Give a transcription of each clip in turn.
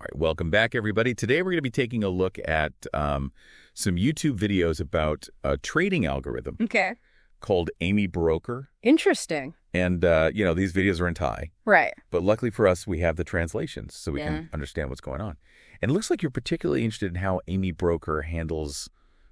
All right, welcome back, everybody. Today we're going to be taking a look at some YouTube videos about a trading algorithm called AmiBroker. Interesting. And, these videos are in Thai. Right. But luckily for us, we have the translations so we can understand what's going on. And it looks like you're particularly interested in how AmiBroker handles,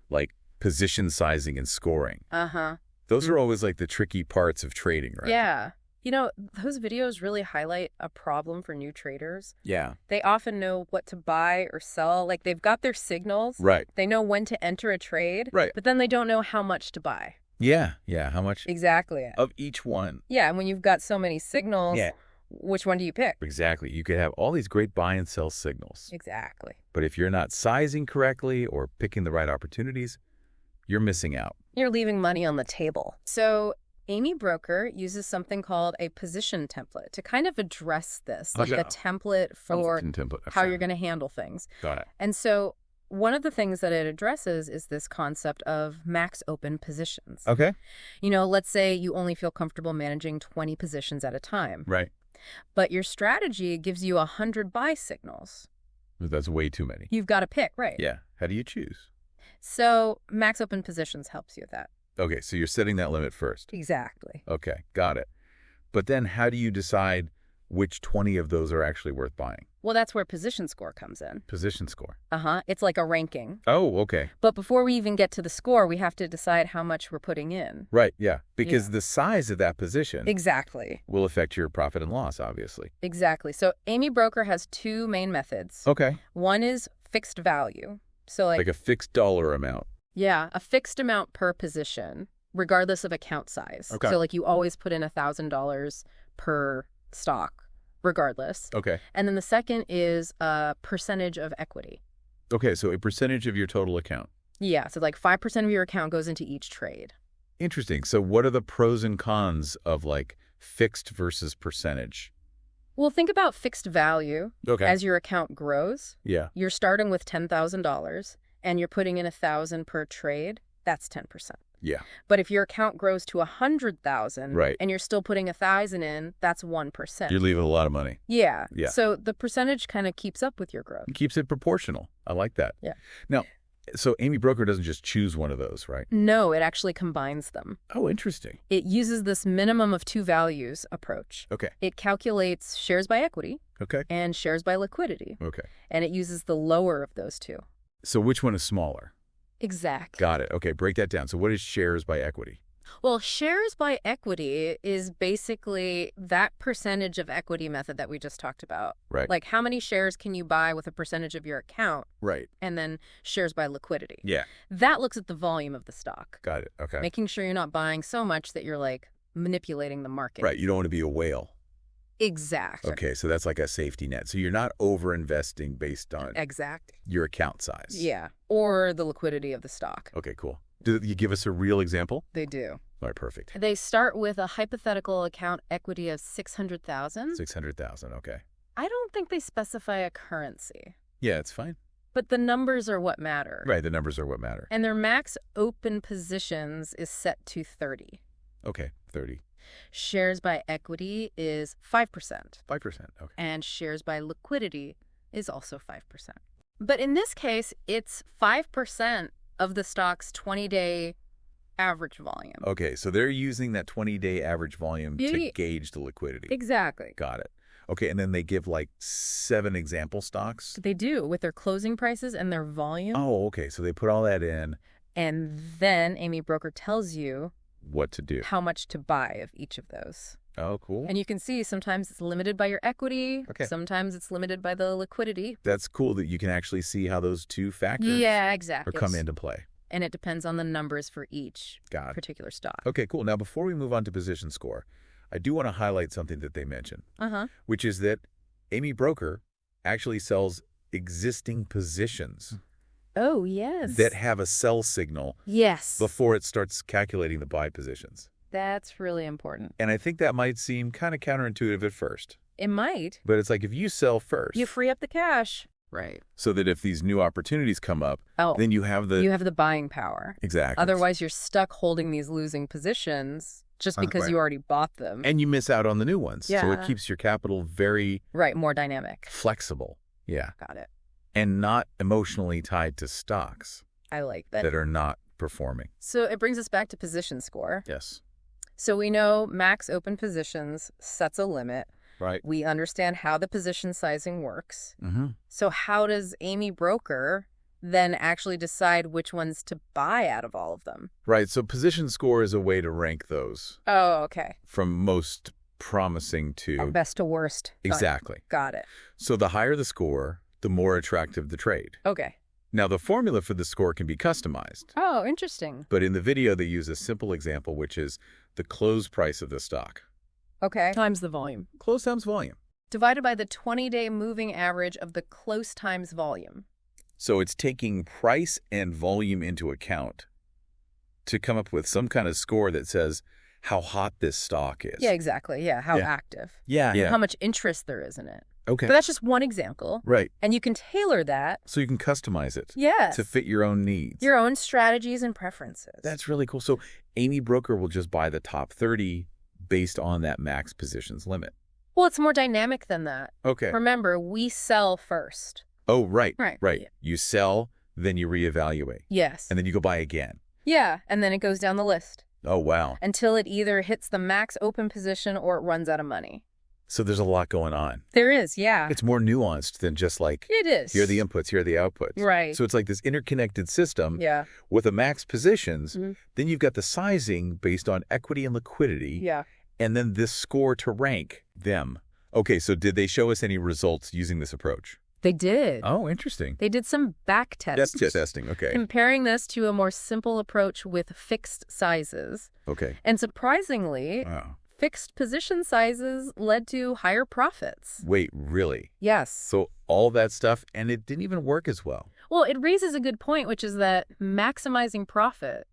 like, position sizing and scoring. Uh-huh. Those are always, like, the tricky parts of trading, right? Yeah. You know, those videos really highlight a problem for new traders. Yeah. They often know what to buy or sell. Like, they've got their signals. Right. They know when to enter a trade. Right. But then they don't know how much to buy. Yeah. How much? Exactly. Of each one. Yeah, and when you've got so many signals, which one do you pick? Exactly. You could have all these great buy and sell signals. Exactly. But if you're not sizing correctly or picking the right opportunities, you're missing out. You're leaving money on the table. So AmiBroker uses something called a position template to kind of address this, like a template for how you're going to handle things. Got it. And so one of the things that it addresses is this concept of max open positions. Okay. You know, let's say you only feel comfortable managing 20 positions at a time. Right. But your strategy gives you 100 buy signals. That's way too many. You've got to pick, right? Yeah. How do you choose? So max open positions helps you with that. Okay, so you're setting that limit first. Exactly. Okay, got it. But then how do you decide which 20 of those are actually worth buying? Well, that's where position score comes in. Position score. Uh-huh. It's like a ranking. Oh, okay. But before we even get to the score, we have to decide how much we're putting in. Right, yeah. Because the size of that position will affect your profit and loss, obviously. Exactly. So AmiBroker has two main methods. Okay. One is fixed value. So like a fixed dollar amount. Yeah, a fixed amount per position, regardless of account size. Okay. So like you always put in $1,000 per stock, regardless. Okay. And then the second is a percentage of equity. Okay, so a percentage of your total account. Yeah, so like 5% of your account goes into each trade. Interesting. So what are the pros and cons of like fixed versus percentage? Well, think about fixed value. Okay. As your account grows. Yeah. You're starting with $10,000 and you're putting in $1,000 per trade. That's 10%. Yeah. But if your account grows to 100,000 right. and you're still putting 1,000 in, that's 1%. You're leaving a lot of money. Yeah. Yeah. So the percentage kind of keeps up with your growth. It keeps it proportional. I like that. Yeah. Now, so AmiBroker doesn't just choose one of those, right? No, it actually combines them. Oh, interesting. It uses this minimum of two values approach. Okay. It calculates shares by equity. Okay. And shares by liquidity. Okay. And it uses the lower of those two. So which one is smaller? Exactly. Got it. Okay, break that down. So what is shares by equity? Well, shares by equity is basically that percentage of equity method that we just talked about. Right. Like how many shares can you buy with a percentage of your account? Right. And then shares by liquidity. Yeah. That looks at the volume of the stock. Got it. Okay. Making sure you're not buying so much that you're like manipulating the market. Right. You don't want to be a whale. Exactly. Okay, so that's like a safety net. So you're not over-investing based on your account size. Yeah, or the liquidity of the stock. Okay, cool. Do you give us a real example? They do. All right, perfect. They start with a hypothetical account equity of $600,000. $600,000, okay. I don't think they specify a currency. Yeah, it's fine. But the numbers are what matter. Right, the numbers are what matter. And their max open positions is set to 30. Okay, 30. Shares by equity is 5%. 5%, okay. And shares by liquidity is also 5%. But in this case, it's 5% of the stock's 20-day average volume. Okay, so they're using that 20-day average volume to gauge the liquidity. Exactly. Got it. Okay, and then they give like 7 example stocks? They do, with their closing prices and their volume. Oh, okay, so they put all that in. And then AmiBroker tells you what to do, how much to buy of each of those. Oh, cool. And you can see sometimes it's limited by your equity. Okay. Sometimes it's limited by the liquidity. That's cool that you can actually see how those two factors come into play. And it depends on the numbers for each particular stock. Okay, cool. Now, before we move on to position score, I do want to highlight something that they mention, which is that AmiBroker actually sells existing positions. Oh, yes. That have a sell signal. Yes. Before it starts calculating the buy positions. That's really important. And I think that might seem kind of counterintuitive at first. It might. But it's like if you sell first. You free up the cash. Right. So that if these new opportunities come up, then you have the buying power. Exactly. Otherwise, you're stuck holding these losing positions just because you already bought them. And you miss out on the new ones. Yeah. So it keeps your capital very... more dynamic. Flexible. Yeah. Got it. And not emotionally tied to stocks. I like that. That are not performing. So it brings us back to position score. Yes. So we know max open positions sets a limit. Right. We understand how the position sizing works. Mm-hmm. So how does AmiBroker then actually decide which ones to buy out of all of them? Right. So position score is a way to rank those. Oh, okay. From most promising to... best to worst. Exactly. Got it. So the higher the score, the more attractive the trade. Okay. Now, the formula for the score can be customized. Oh, interesting. But in the video, they use a simple example, which is the close price of the stock. Okay. Times the volume. Close times volume. Divided by the 20-day moving average of the close times volume. So it's taking price and volume into account to come up with some kind of score that says how hot this stock is. Yeah, exactly. Yeah, how active. Yeah. How much interest there is in it. Okay. But that's just one example. Right. And you can tailor that. So you can customize it. Yes. To fit your own needs. Your own strategies and preferences. That's really cool. So AmiBroker will just buy the top 30 based on that max positions limit. Well, it's more dynamic than that. Okay. Remember, we sell first. Oh, right. Right. Yeah. You sell, then you reevaluate. Yes. And then you go buy again. Yeah, and then it goes down the list. Oh, wow. Until it either hits the max open position or it runs out of money. So there's a lot going on. There is, yeah. It's more nuanced than just like, it is. Here are the inputs, here are the outputs. Right. So it's like this interconnected system with a max positions. Mm-hmm. Then you've got the sizing based on equity and liquidity. Yeah. And then this score to rank them. Okay, so did they show us any results using this approach? They did. Oh, interesting. They did some back tests. That's testing, okay. Comparing this to a more simple approach with fixed sizes. Okay. And surprisingly, fixed position sizes led to higher profits. Wait, really? Yes. So all that stuff, and it didn't even work as well. Well, it raises a good point, which is that maximizing profit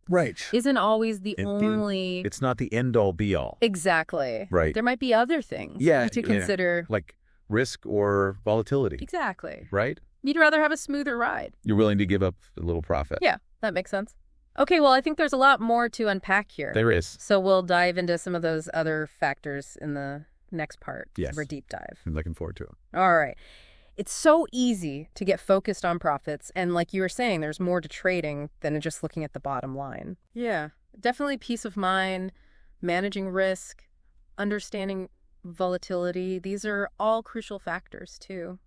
isn't always the only... It's not the end-all, be-all. Exactly. Right. There might be other things to consider. Like risk or volatility. Exactly. Right? You'd rather have a smoother ride. You're willing to give up a little profit. Yeah, that makes sense. Okay, well, I think there's a lot more to unpack here. There is. So we'll dive into some of those other factors in the next part of our deep dive. I'm looking forward to it. All right. It's so easy to get focused on profits. And like you were saying, there's more to trading than just looking at the bottom line. Yeah, definitely peace of mind, managing risk, understanding volatility. These are all crucial factors, too.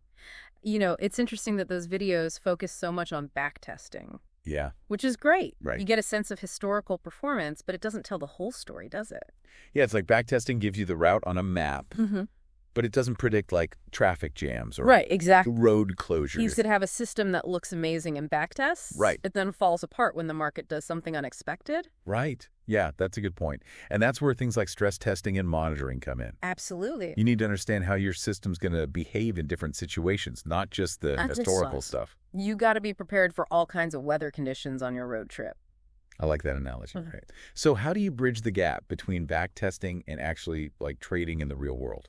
You know, it's interesting that those videos focus so much on back testing. Yeah. Which is great. Right. You get a sense of historical performance, but it doesn't tell the whole story, does it? Yeah, it's like backtesting gives you the route on a map, but it doesn't predict like traffic jams or road closures. You should have a system that looks amazing in backtests. Right. It then falls apart when the market does something unexpected. Right. Yeah, that's a good point. And that's where things like stress testing and monitoring come in. Absolutely. You need to understand how your system's going to behave in different situations, not just the historical stuff. You got to be prepared for all kinds of weather conditions on your road trip. I like that analogy. Right. So how do you bridge the gap between backtesting and actually like trading in the real world?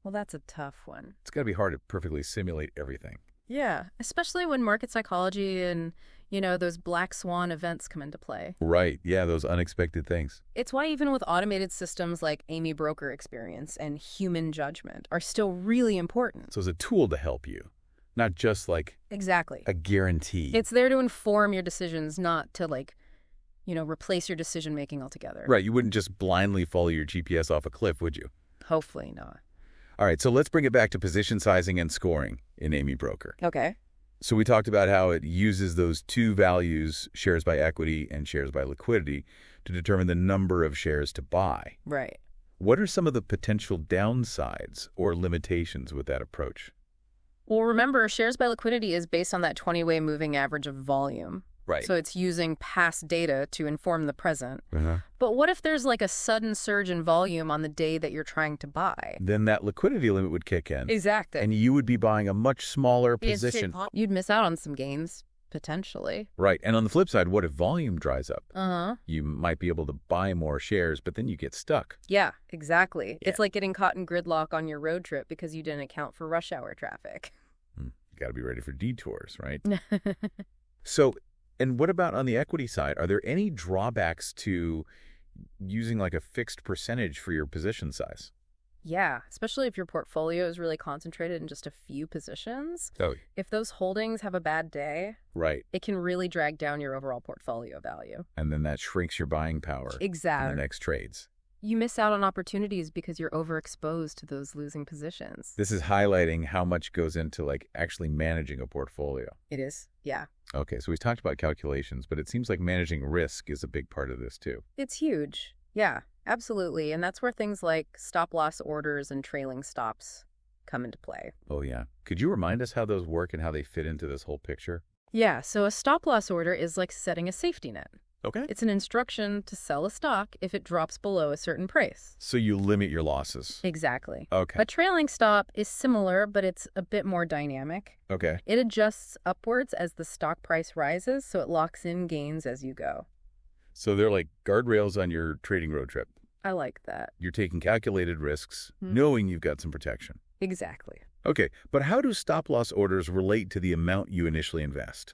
Well, that's a tough one. It's got to be hard to perfectly simulate everything. Yeah, especially when market psychology and, you know, those black swan events come into play. Right. Yeah, those unexpected things. It's why even with automated systems like AmiBroker experience and human judgment are still really important. So it's a tool to help you, not just like a guarantee. It's there to inform your decisions, not to like, you know, replace your decision making altogether. Right. You wouldn't just blindly follow your GPS off a cliff, would you? Hopefully not. All right, so let's bring it back to position sizing and scoring in AmiBroker. Okay. So we talked about how it uses those two values, shares by equity and shares by liquidity, to determine the number of shares to buy. Right. What are some of the potential downsides or limitations with that approach? Well, remember, shares by liquidity is based on that 20-way moving average of volume. Right. So it's using past data to inform the present. But what if there's like a sudden surge in volume on the day that you're trying to buy? Then that liquidity limit would kick in. Exactly. And you would be buying a much smaller position. You'd miss out on some gains, potentially. Right. And on the flip side, what if volume dries up? Uh-huh. You might be able to buy more shares, but then you get stuck. Yeah, exactly. Yeah. It's like getting caught in gridlock on your road trip because you didn't account for rush hour traffic. You got to be ready for detours, right? So... And what about on the equity side? Are there any drawbacks to using like a fixed percentage for your position size? Yeah, especially if your portfolio is really concentrated in just a few positions. Oh, If those holdings have a bad day, right. it can really drag down your overall portfolio value. And then that shrinks your buying power in the Exactly. next trades. You miss out on opportunities because you're overexposed to those losing positions. This is highlighting how much goes into like actually managing a portfolio. It is. Yeah. Okay, so we've talked about calculations, but it seems like managing risk is a big part of this too. It's huge. Yeah, absolutely. And that's where things like stop-loss orders and trailing stops come into play. Oh yeah. Could you remind us how those work and how they fit into this whole picture? Yeah, so a stop-loss order is like setting a safety net. Okay. It's an instruction to sell a stock if it drops below a certain price. So you limit your losses. Exactly. Okay. A trailing stop is similar, but it's a bit more dynamic. Okay. It adjusts upwards as the stock price rises, so it locks in gains as you go. So they're like guardrails on your trading road trip. I like that. You're taking calculated risks, knowing you've got some protection. Exactly. Okay, but how do stop-loss orders relate to the amount you initially invest?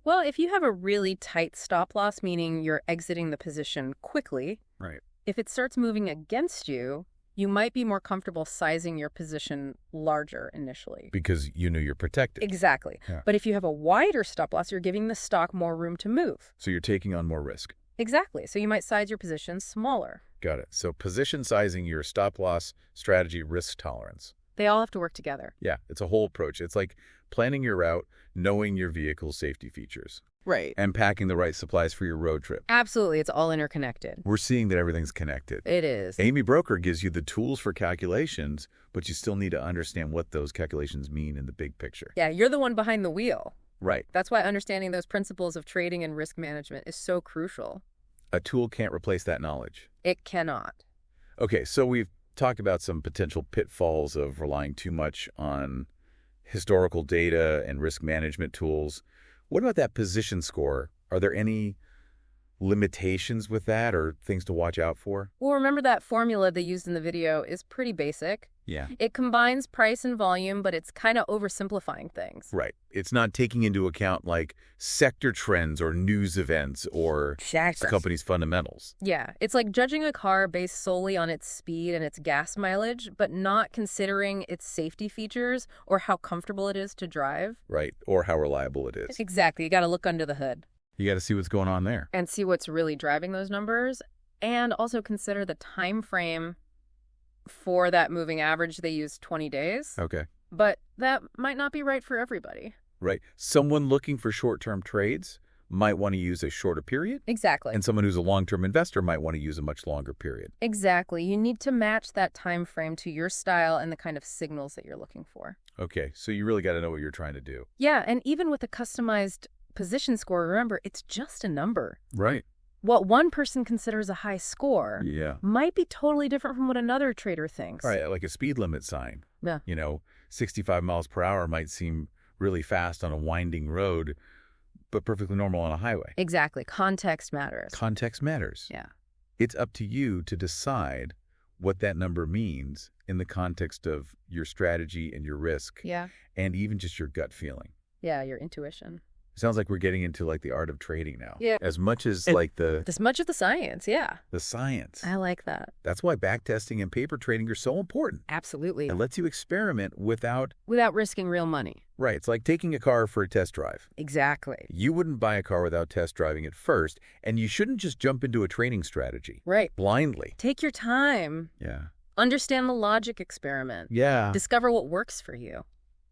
Well, if you have a really tight stop loss, meaning you're exiting the position quickly, Right. if it starts moving against you, you might be more comfortable sizing your position larger initially. Because you know you're protected. Exactly. Yeah. But if you have a wider stop loss, you're giving the stock more room to move. So you're taking on more risk. Exactly. So you might size your position smaller. Got it. So position sizing your stop-loss strategy risk tolerance. They all have to work together. Yeah, it's a whole approach. It's like planning your route, knowing your vehicle's safety features, Right. and packing the right supplies for your road trip. Absolutely. It's all interconnected. We're seeing that everything's connected. It is. AmiBroker gives you the tools for calculations, but you still need to understand what those calculations mean in the big picture. Yeah, you're the one behind the wheel. Right. That's why understanding those principles of trading and risk management is so crucial. A tool can't replace that knowledge. It cannot. Okay, so we've talked about some potential pitfalls of relying too much on historical data and risk management tools. What about that position score? Are there any limitations with that or things to watch out for? Well, remember that formula they used in the video is pretty basic. Yeah. It combines price and volume, but it's kind of oversimplifying things. Right. It's not taking into account like sector trends or news events or the company's fundamentals. Yeah, it's like judging a car based solely on its speed and its gas mileage, but not considering its safety features or how comfortable it is to drive. Right. Or how reliable it is. Exactly. You got to look under the hood. You got to see what's going on there. And see what's really driving those numbers, and also consider the time frame for that moving average. They use 20 days. Okay. But that might not be right for everybody. Right. Someone looking for short-term trades might want to use a shorter period. Exactly. And someone who's a long-term investor might want to use a much longer period. Exactly. You need to match that time frame to your style and the kind of signals that you're looking for. Okay. So you really got to know what you're trying to do. Yeah, and even with a customized position score, remember, it's just a number. Right. What one person considers a high score Yeah. might be totally different from what another trader thinks. Right. Like a speed limit sign. Yeah. 65 miles per hour might seem really fast on a winding road, but perfectly normal on a highway. Exactly. Context matters. Context matters. Yeah. It's up to you to decide what that number means in the context of your strategy and your risk. Yeah. And even just your gut feeling. Yeah, your intuition. Sounds like we're getting into like the art of trading now. Yeah. As much as like This much of the science, yeah. the science. I like that. That's why backtesting and paper trading are so important. Absolutely. It lets you experiment without... Without risking real money. Right. It's like taking a car for a test drive. Exactly. You wouldn't buy a car without test driving it first, and you shouldn't just jump into a trading strategy. Right. Blindly. Take your time. Yeah. Understand the logic experiment. Yeah. Discover what works for you.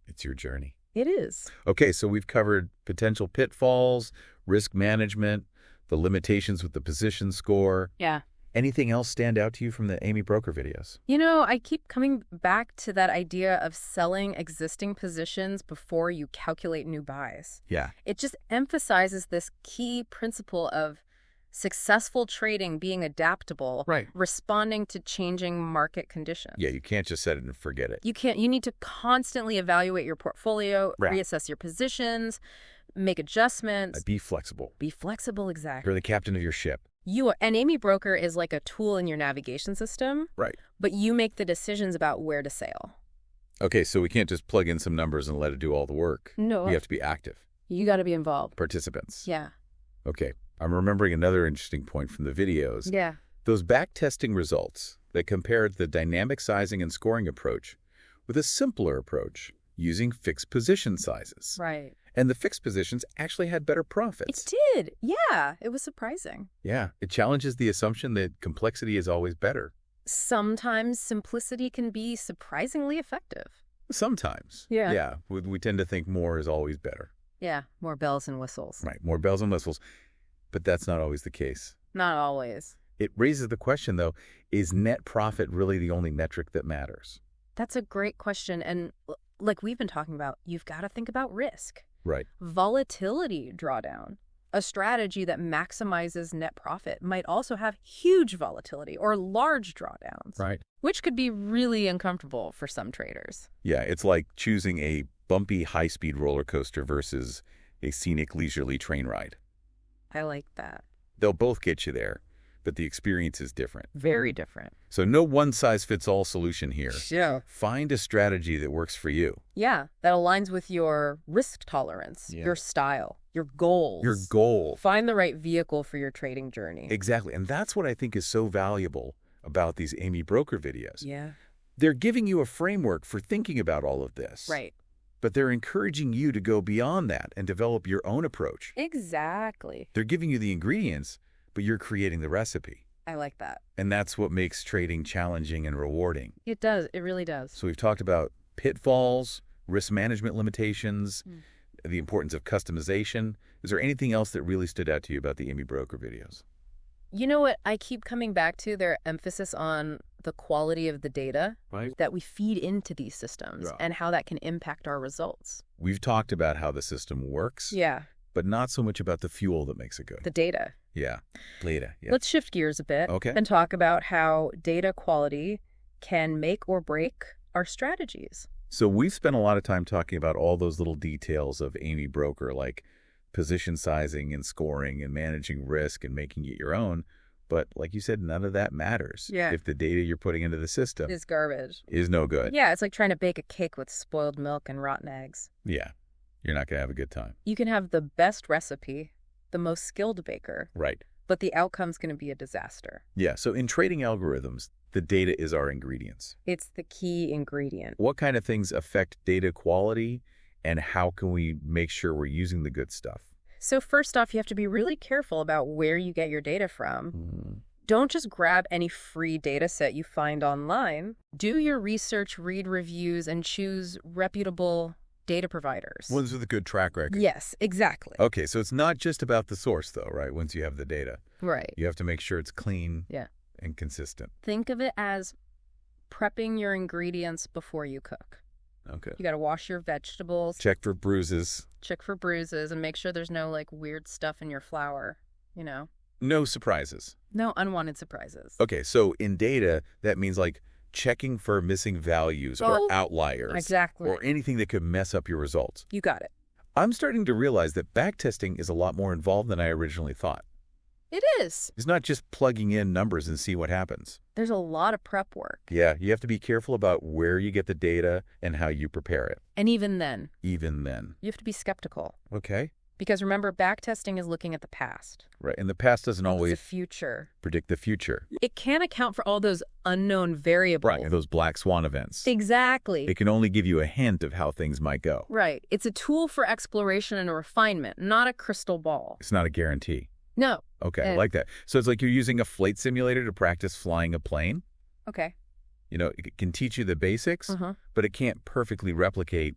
It's your journey. It is. Okay, so we've covered potential pitfalls, risk management, the limitations with the position score. Yeah. Anything else stand out to you from the AmiBroker videos? I keep coming back to that idea of selling existing positions before you calculate new buys. Yeah. It just emphasizes this key principle of successful trading being adaptable, Right. responding to changing market conditions. Yeah, you can't just set it and forget it. You need to constantly evaluate your portfolio, Right. reassess your positions, make adjustments. Be flexible. Be flexible, exactly. You're the captain of your ship. And AmiBroker is like a tool in your navigation system, Right. but you make the decisions about where to sail. Okay, so we can't just plug in some numbers and let it do all the work. No. We have to be active. You got to be involved. Participants. Yeah. Okay, I'm remembering another interesting point from the videos. Yeah. Those back testing results, that compared the dynamic sizing and scoring approach with a simpler approach using fixed position sizes. Right. And the fixed positions actually had better profits. It did. Yeah, it was surprising. Yeah, it challenges the assumption that complexity is always better. Sometimes simplicity can be surprisingly effective. Sometimes. Yeah. Yeah, we tend to think more is always better. Yeah, more bells and whistles. Right, more bells and whistles. But that's not always the case. Not always. It raises the question, though, is net profit really the only metric that matters? That's a great question. And like we've been talking about, you've got to think about risk. Right. Volatility drawdown. A strategy that maximizes net profit might also have huge volatility or large drawdowns. Right. Which could be really uncomfortable for some traders. Yeah, it's like choosing a bumpy high-speed roller coaster versus a scenic leisurely train ride. I like that. They'll both get you there, but the experience is different. Very different. So no one-size-fits-all solution here. Yeah. Find a strategy that works for you. Yeah, that aligns with your risk tolerance, your style, your goals. Your goal. Find the right vehicle for your trading journey. Exactly. And that's what I think is so valuable about these AmiBroker videos. Yeah. They're giving you a framework for thinking about all of this. Right. But they're encouraging you to go beyond that and develop your own approach. Exactly. They're giving you the ingredients, but you're creating the recipe. I like that. And that's what makes trading challenging and rewarding. It does. It really does. So we've talked about pitfalls, risk management limitations, the importance of customization. Is there anything else that really stood out to you about the AmiBroker videos? You know what I keep coming back to? Their emphasis on the quality of the data that we feed into these systems and how that can impact our results. We've talked about how the system works, Yeah. but not so much about the fuel that makes it good. The data. Yeah, data. Yeah. Let's shift gears a bit and talk about how data quality can make or break our strategies. So we've spent a lot of time talking about all those little details of AmiBroker, like position sizing and scoring and managing risk and making it your own. But like you said, none of that matters if the data you're putting into the system Is garbage. is no good. Yeah, it's like trying to bake a cake with spoiled milk and rotten eggs. Yeah, you're not going to have a good time. You can have the best recipe, the most skilled baker, Right. but the outcome's going to be a disaster. Yeah, so in trading algorithms, the data is our ingredients. It's the key ingredient. What kind of things affect data quality, and how can we make sure we're using the good stuff? So first off, you have to be really careful about where you get your data from. Don't just grab any free data set you find online. Do your research, read reviews, and choose reputable data providers. Ones with a good track record. Yes, exactly. Okay, so it's not just about the source, though, right? Once you have the data. Right. You have to make sure it's clean Yeah. and consistent. Think of it as prepping your ingredients before you cook. Okay. You got to wash your vegetables, Check for bruises. check for bruises, and make sure there's no like weird stuff in your flour, you know? No surprises. No unwanted surprises. Okay, so in data, that means like checking for missing values or outliers. Exactly. Or anything that could mess up your results. You got it. I'm starting to realize that backtesting is a lot more involved than I originally thought. It is. It's not just plugging in numbers and see what happens. There's a lot of prep work. Yeah, you have to be careful about where you get the data and how you prepare it. And even then, Even then. you have to be skeptical. Okay. Because remember, backtesting is looking at the past. Right, and the past doesn't The always future. predict the future. It can't account for all those unknown variables. Right, and those black swan events. Exactly. It can only give you a hint of how things might go. Right. It's a tool for exploration and refinement, not a crystal ball. It's not a guarantee. No. Okay, I like that. So it's like you're using a flight simulator to practice flying a plane. Okay. You know, it can teach you the basics, but it can't perfectly replicate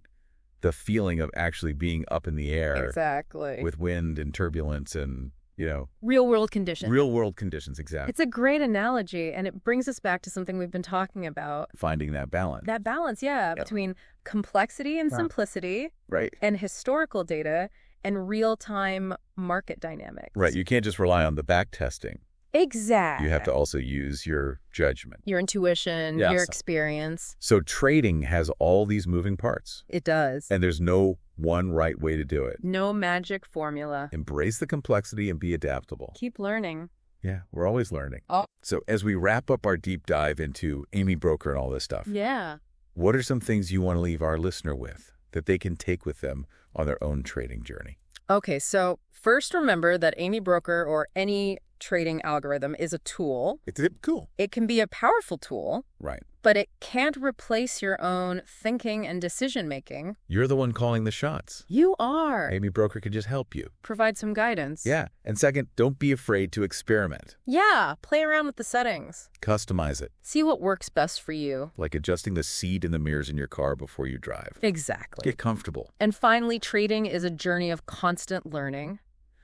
the feeling of actually being up in the air Exactly. with wind and turbulence and, you know, real world conditions. real world conditions. Exactly. It's a great analogy, and it brings us back to something we've been talking about. Finding that balance. That balance, between complexity and simplicity Right. and historical data and real-time market dynamics. Right. You can't just rely on the back testing. Exactly. You have to also use your judgment. Your intuition, Yes. your experience. So trading has all these moving parts, It does. and there's no one right way to do it. No magic formula. Embrace the complexity and be adaptable. Keep learning. Yeah, we're always learning. Oh. So as we wrap up our deep dive into AmiBroker and all this stuff, Yeah. what are some things you want to leave our listener with that they can take with them on their own trading journey? Okay, so first remember that AmiBroker or any trading algorithm is a tool. It's cool. It can be a powerful tool, Right. but it can't replace your own thinking and decision-making. You're the one calling the shots. You are. AmiBroker can just help you. Provide some guidance. Yeah. And second, don't be afraid to experiment. Yeah, play around with the settings. Customize it, See what works best for you. like adjusting the seat and the mirrors in your car before you drive. Exactly. Get comfortable. And finally, trading is a journey of constant learning.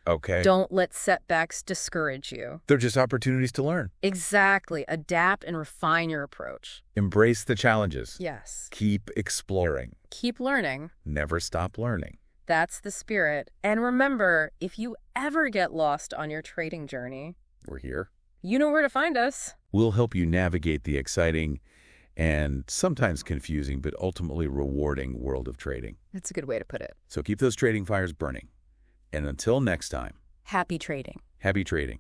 Okay. Don't let setbacks discourage you. They're just opportunities to learn. Exactly. Adapt and refine your approach. Embrace the challenges. Yes. Keep exploring. Keep learning. Never stop learning. That's the spirit. And remember, if you ever get lost on your trading journey, We're here. you know where to find us. We'll help you navigate the exciting and sometimes confusing but ultimately rewarding world of trading. That's a good way to put it. So keep those trading fires burning. And until next time, Happy trading. happy trading.